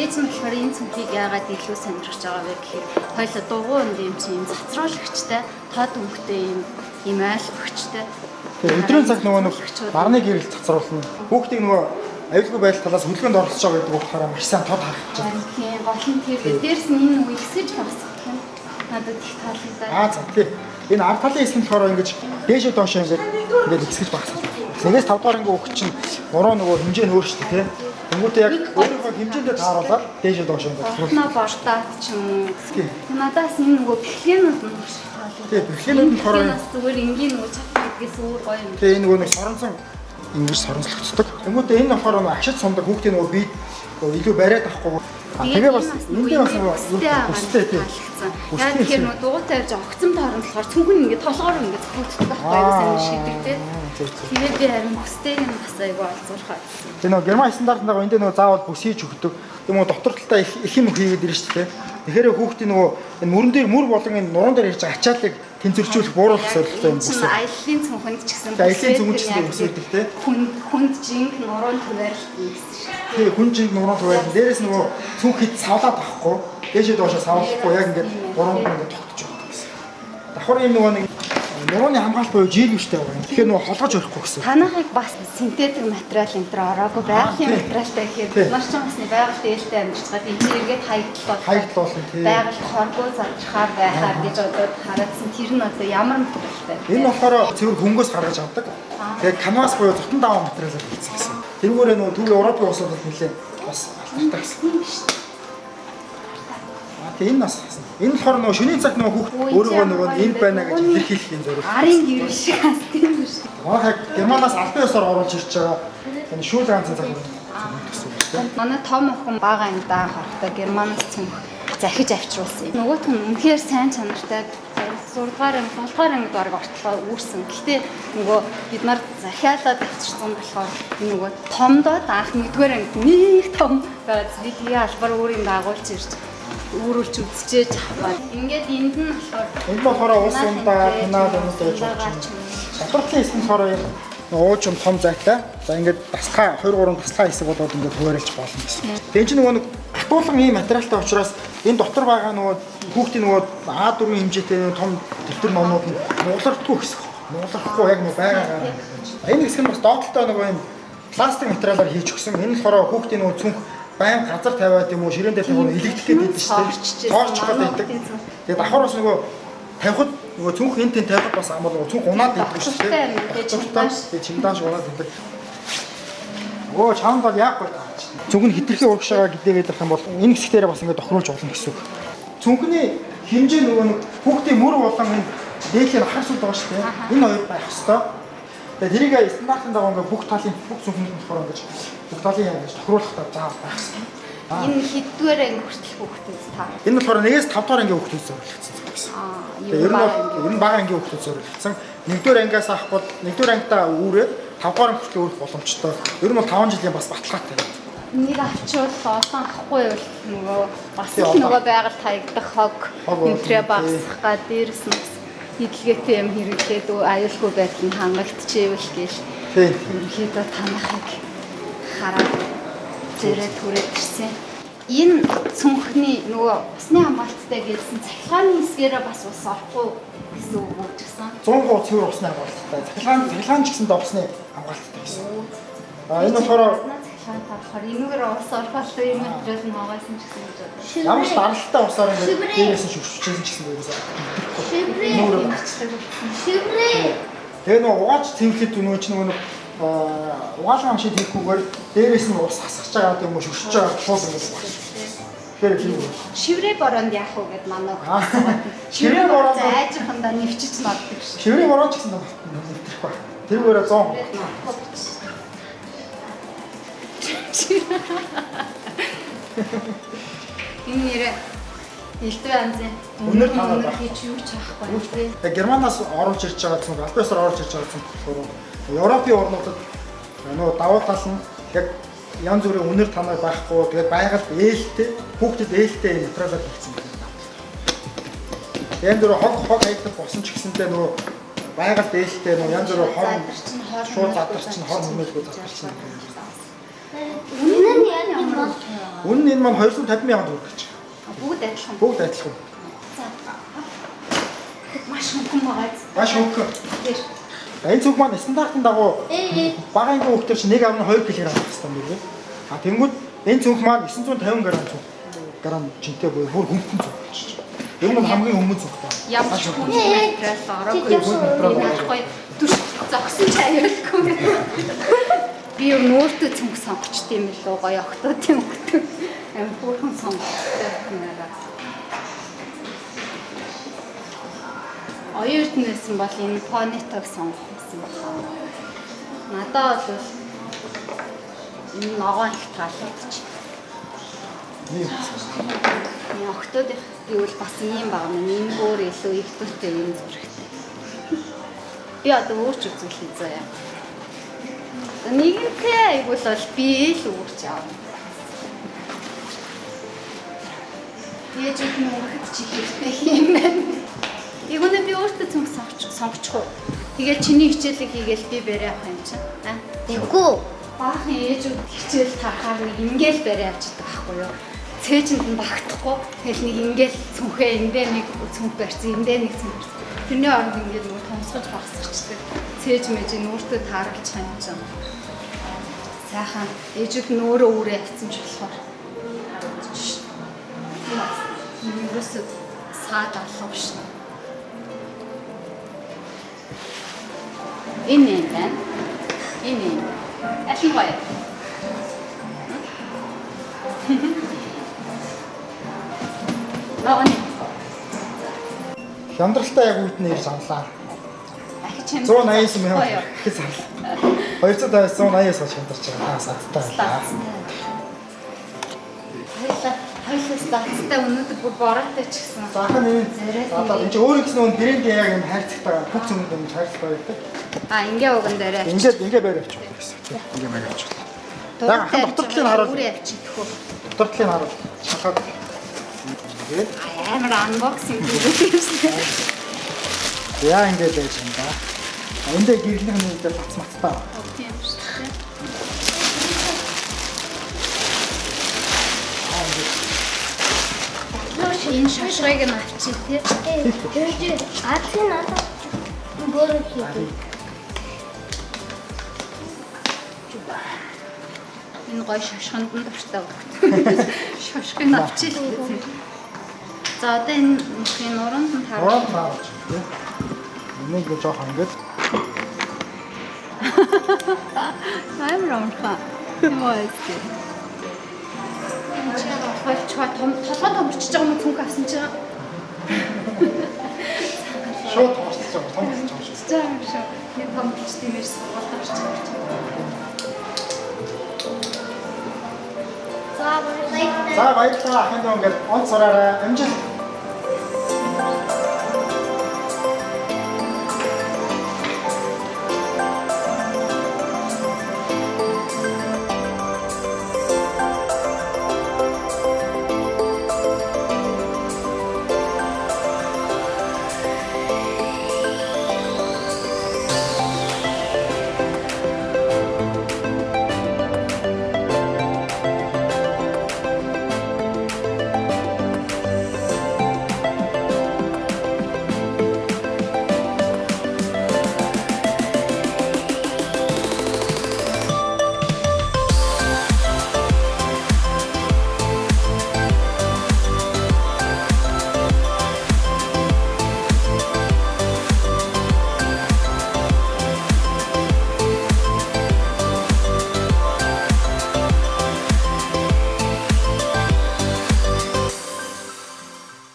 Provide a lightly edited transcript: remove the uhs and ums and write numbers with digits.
Ээж нь болохоор энэ цүнхийг яагаад илүү сонирхож байгаа вэ гэхээр хоёул дугуй юм чинь цацруулагчтай, тод өнгөтэй юм ойлгогчтой. Тэгээ өдрийн цаг нөгөө нэг барны гэрэл цацруулна. Хүүхдийг нөгөө аюулгүй байдал талаас хөлгөөнд оролцож байгаа гэдэг утгаараа маш сайн тод харах гэж байна. Тийм, гол нь тэр дээрс нь энэ үе ихсэж багсах юм. Надад их таалагдаа. За тий. Энэ ард талын хэсэг нь болохоор ингэж дээшээ доошоо ингэж ихсэж багсах. Нэгээс 5 дугаар ингээ өгч чинь уруу нөгөө хэмжээ нь өөрчлөлт тий. Тэнгүүтээ яг өөрийнхөө хэмжээндээ тааруулаад дээшээ доошоо ингээ. Наа бортаад ч юм уу. Надаас энэ нөгөө бэлхэнүүд нь маш таалагдаа. Тий, бэлхэнүүд нь болохоор зүгээр энгийн нөгөө чадваргээс өөр гоё юм. Тий, энэ нөгөө нэг соронзон ингэж соронзлогддог. Тэнгүүтээ энэ болохоор нөгөө ашид сумдаг хүүхдийн нөгөө бие илүү бариад авахгүй. Тэгээ бас эндээ бас хүстэй тий. Яг тэгэхээр нөгөө дугуйтай явж огцом таарна болохоор цүнхэн ингээд толгоор ингээд зохицдог байхгүй юу сайн шийдэгдээ. Тэгээд би харин хүстэйг нь бас айгүй олзуурхаа. Тэгээ нөгөө герман стандартнаа эндээ нөгөө заавал бүс хийж өгдөг. Тэгээ нөгөө дотор талдаа их юм хийгээд ирж шүү дээ. Тэгэхээр хүүхдийн нөгөө энэ мөрөн дээр мөр болон энэ нуруунд дээр ирж ачаалыг тэнцвэржүүлэх бууруулах зорилготой юм бүс. Аяллаа цүнхэнд ч гэсэн аяллаа цүнхэнд ч гэсэн бүс үүдэг тий. Хүнд жинг нуруунд хуваарлт гэсэн шиг. Тэгээ хүн жинг нуруунд хуваарлт. Дээрээс нөгөө цүнх хэд савлаад авахгүй. Дээшээ доошоо савлахгүй яг ингээд гурван ингээд тогтож байгаа гэсэн. Давхар юм нөгөө нэг нурууны хамгаалалт буюу жийлвэштэй байгаа юм. Тэгэхээр нөгөө холгож барихгүй гэсэн. Танахыг бас синтетик материал энэ төр ороогүй байгалийн материалтай гэхээр маш ч басны байгаль ээлтэй амьдчихэд энэ эргээд хаягдлуулсан тий. Байгаль хоргоо зарчхаар байхаар гэж бодоод хараадсан тэр нь одоо ямар материалтай. Энэ болохоор цэвэр хөнгөөс гаргаж авдаг. Тэгээ канвас буюу зотон даавар материалаар хийсэн гэсэн. Тэрүүгээрээ нөгөө түүний Европын улсуудад нэлээд бас алдагтай гэсэн. Тэгээ энэ бас энэ болохоор нөгөө шөнийн цаг нөгөө хүүхд өөрөө энэ байна гэж илэрхийлэх юм зорилго. Арын гэрэл шиг хас тийм биш. Яг Германаас албан ёсоор оруулж ирж байгаа энэ шүүл ганцхан цаг гэсэн. Манай том охин бага ангидаа харахтаа Германаас цүнх захиж авчруулсан. Нөгөөх нь үнэхээр сайн чанартай 6 дугаар анги 7 дугаар ангид бараг ортлоо үүрсэн. Гэхдээ нөгөө бид нар захиалаад авчирсан болохоор нөгөө томдоод анх 1-р ангид нэг том байгаа зүйлийг албаар өөрийн дагуулж ирж өөрөөлж үзчихэж аваад. Ингээд энд нь болохоор энэ болохоор уус ундаа пенал юмд байж байгаа. Шатлалын хэсэг нь болохоор уужим том зайтай. За ингээд дасгаа 2-3 дасгаа хэсэг болоод ингээд хуваарлж болно гэсэн. Тэгээ чи нөгөө нэг хатуулан ийм материалтай учраас энэ дотор байгаа нөгөө хүүхдийн нөгөө А4 хэмжээтэй том дэвтэр номнууд нь нуулардгүй гэсэн. Нуулахгүй яг нөгөө байгаагаар. Энэ хэсэг нь бас доотлолтой нөгөө юм пластик материалаар хийж өгсөн. Энэ болохоор хүүхдийн нөгөө цүнх байн газар тавиад юм уу ширээн дээр тавиад илэгдэх гээд байдаг шүү дээ. Тоорч гээд байдаг. Тэгээд давхар бас нөгөө тавихад нөгөө цүнх энтэн тавихад бас амар нөгөө цүнх унаад байдаг шүү дээ. Тэгээд чимдааш унаад байдаг. Оо чаанд бол яахгүй таач. Цүнх нь хитрхи урагшаага гэдээгээд байх юм бол энэ хэсгээрээ бас ингээд тохируулж болно гэсэн үг. Цүнхний хэмжээ нөгөө нэг хүүхдийн мөр болон энэ дээхлээр ахарсууд байгаа шүү дээ. Энэ хоёр байх хэвээр. Тэгээд тэрийг стандартын дагуу ингээд бүх талын бүх цүнхэнд болохоор ингээд бүх талын яаж тохируулахтаа заавал байхсан. Энэ хэддгээр анги хүртэл хүүхдүүд та. Энэ болохоор 1-ээс 5 дугаар ангийн хүүхдүүд зориулагдсан гэсэн. Ер нь бага ангийн хүүхдүүд зориулагдсан. 1-р ангиас авахгүй 1-р ангидаа үүрээд 5 дугаар анги хүртэл өөрөх боломжтой. Ер нь бол 5 жилийн бас баталгаатай. Энийг авчвал олон авахгүй бол нөгөө бас нөгөө байгаль таягдах хог нутрия багасгах га дээрс нь хидэлгээтэй юм хэрэглээд аюулгүй байдал нь хангагдчихэвэл гээл. Тийм. Ерөнхийдөө танахыг хараад зэрэг түрээд ирсэн. Энэ цүнхний нөгөө усны хамгаалттай гэсэн цахилгааны хэсгээрээ бас ус орохгүй гэсэн үг үүсгэсэн. 100% цэвэр усны хамгаалттай. Цахилгаан ч гэсэн усны хамгаалттай гэсэн. Энэ болохоор цахилгаан энэгээр ус ороход юм материал нь хаваасан ч гэсэн гэж бодлоо. Ямар ч даралтай усаар ингээд дээрээс нь шүвшчихсэн ч гэсэн байгаасаа. Шиврээ. Тэгээ нөгөө угааж цэвэрлээд нөгөө ч нөгөө угаалгын амшиг хийхгүйгээр дээрээс нь ус хасгаж байгаа юм уу шүвшиж байгаа шууд ингэж байна. Тэгэхээр тийм үү. Шиврээ бороонд яах вэ гэд манай хөөс. Шиврээ бороонд айжхандаа нэвчиж ноддаг шүү. Шиврээ бороонд ч гэсэн нэвтрэх ба. Тэрүүгээрээ 100. Энэ нэрээ элдвэ анзын өнөр танаа хийж юу ч авахгүй. Тэгээ Германаас оруулж ирж байгаа зүйл албан ёсоор оруулж ирж байгаа зүйл Европын орнуудад нөгөө давуу тал нь яг янз бүрийн өнөр танаа байхгүй тэгээд байгаль ээлтэй хүүхдэд ээлтэй материалаар хийгдсэн байна. Янз бүр хог хаягдах болсон ч гэсэнтэй нөгөө байгаль ээлтэй нөгөө янз бүр хор шууд задарч нь хор нэмэлгүй задарч нь Үнэн нь яг юм бол Үнэн энэ маань 250 мянган төгрөг гэж. бүгд адилхан. Бүгд адилхан. За. Маш хөнгөн байгаа. Маш хөнгөн. Тэр Энэ цүг маань стандартын дагуу бага ангийн хүүхдэр чинь 1 амны 2 кг авах хэрэгтэй юм байна. А тэнгууд энэ цүг маань 950 грамм жинтэй бүр хөнгөн цүг болчих. Энэ нь хамгийн өмнө цүг та. ямар ч хүн материал ороогүй. Нахгүй дүрс зогсон ч аюулгүй. Би нөөртөө цүнх сонгоч тийм л уу гоё октод юм гэдэг. Амин бүрхэн сонгохтой юмараа. Оюутнаас бол энэ понитог сонгох гэсэн байна. Надад бол энэ ногоон их таалагдчих. Энэ октод гэвэл бас ийм баг юм. Энэ өөр илүү их төстэй юм зурагтай. Би одоо өөрч үзүүлэх заяа. Нэгэнтэй айгуул бол би л өөрч аав. Яаж их нүрхэд чи хэлбэх юм бэ? Игүнэ би өөртөө цүнх сонгочих уу? Тэгээд чиний хичээлийг хийгээл би барай авах юм чинь. Тэггүй. Баахан ээжүүд хичээл тарахаар нэг ингээл барай авчдаг байхгүй юу? Цээжинд нь багтахгүй. Тэгэл нэг ингээл цүнхээ эндээ нэг цүнх барьсан, эндээ нэг цүнх барьсан. Тэрний оронд ингээд нөгөө томсгож багсчихдаг. Цээж мэжийн өөртөө тааруулчих юм чинь. Сайхан ээжүүд нь өөрөө өөрөө авцсан ч болохоор. Юусе саад алах шин. Энэ юм байна. Энэ. Ашиг гоё. Ногоон. Хямдралтай яг үүд нэр саналаа. Ахиж юм. 189 мянга гэж санал. 250-аас 189 гэж хямдарч байгаа. Садтай. Хоёулаас тацтай өнөөдөр бүр бороотой ч гэсэн. Захан энэ энэ чи өөр гэсэн нэг брендийн яг юм хайрцагтай бүх зүйл юм хайрцагтай байдаг. Ингээ уган дээр авчих. Ингээ байр авчих гэсэн. Ингээ байр авчих. Яг ахын дотор талыг харуул. Бүрээ авчих төхөө. Дотор талыг харуул. Шахаад. Тэгээд Амар анбоксинг хийсэн. яа ингээ байж юм да. Эндээ гэрлэх нь дээр бац мацтай. Тийм шүү дээ. Энэ шашрыг нь авчих тий. Юу Азийн надад бөөрө хийдэг. Энэ гоё шашханд нь дуртай байна. Шашхыг авчих л. За одоо энэ нуруунд нь таарах. Уран таарч тий. Энийг л жоох ингээд. Амар амархан. Юу вэ? Толгой томорчж байгаа юм цүнх авсан чинь. Шууд томорчж байгаа том шүү. За юм шүү. Энэ томорч тиймээс болдог ч юм. За баярлалаа. За баярлалаа ахын доо ингээд онц сураарай. Амжилт.